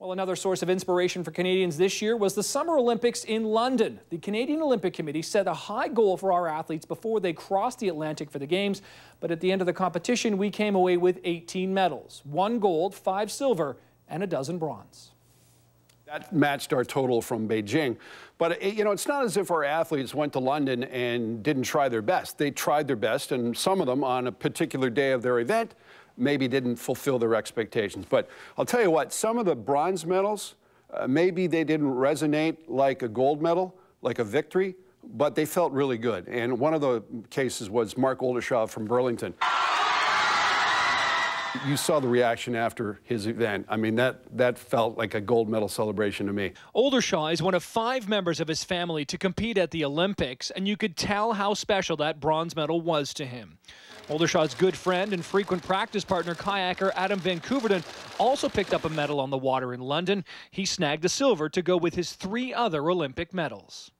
Well, another source of inspiration for Canadians this year was the Summer Olympics in London. The Canadian Olympic Committee set a high goal for our athletes before they crossed the Atlantic for the Games. But at the end of the competition, we came away with 18 medals, 1 gold, 5 silver, and 12 bronze. That matched our total from Beijing. But, it's not as if our athletes went to London and didn't try their best. They tried their best, and some of them on a particular day of their event maybe didn't fulfill their expectations. But I'll tell you what, some of the bronze medals, maybe they didn't resonate like a gold medal, like a victory, but they felt really good. And one of the cases was Mark Oldershaw from Burlington. You saw the reaction after his event. I mean, that felt like a gold medal celebration to me. Oldershaw is one of 5 members of his family to compete at the Olympics, and you could tell how special that bronze medal was to him. Oldershaw's good friend and frequent practice partner, kayaker Adam Van Couverden, also picked up a medal on the water in London. He snagged a silver to go with his 3 other Olympic medals.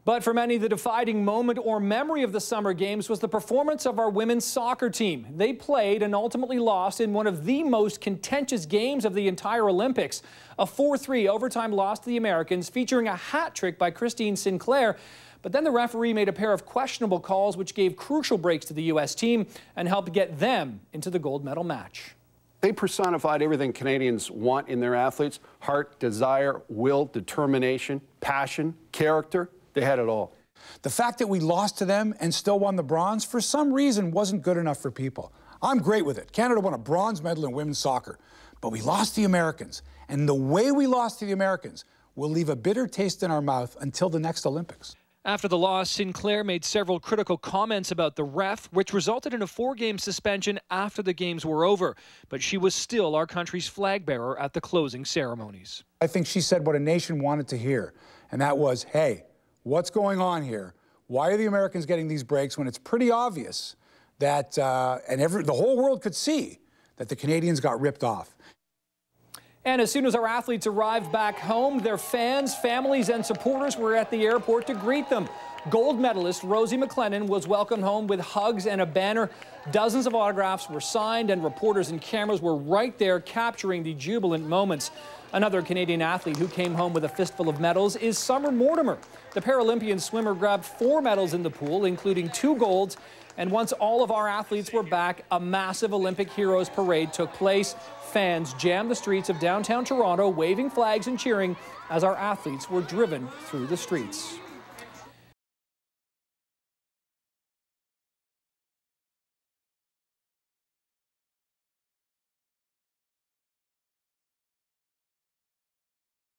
But for many, the defining moment or memory of the Summer Games was the performance of our women's soccer team. They played and ultimately lost in one of the most contentious games of the entire Olympics. A 4-3 overtime loss to the Americans, featuring a hat trick by Christine Sinclair. But then the referee made a pair of questionable calls which gave crucial breaks to the U.S. team and helped get them into the gold medal match. They personified everything Canadians want in their athletes: heart, desire, will, determination, passion, character. They had it all. The fact that we lost to them and still won the bronze, for some reason, wasn't good enough for people. I'm great with it. Canada won a bronze medal in women's soccer, but we lost to the Americans. And the way we lost to the Americans will leave a bitter taste in our mouth until the next Olympics. After the loss, Sinclair made several critical comments about the ref, which resulted in a 4-game suspension after the games were over. But she was still our country's flag bearer at the closing ceremonies. I think she said what a nation wanted to hear, and that was, hey, what's going on here? Why are the Americans getting these breaks when it's pretty obvious that, the whole world could see that the Canadians got ripped off? And as soon as our athletes arrived back home, their fans, families, and supporters were at the airport to greet them. Gold medalist Rosie McLennan was welcomed home with hugs and a banner. Dozens of autographs were signed, and reporters and cameras were right there capturing the jubilant moments. Another Canadian athlete who came home with a fistful of medals is Summer Mortimer. The Paralympian swimmer grabbed 4 medals in the pool, including 2 golds. And once all of our athletes were back, a massive Olympic Heroes parade took place. Fans jammed the streets of downtown Toronto, waving flags and cheering as our athletes were driven through the streets.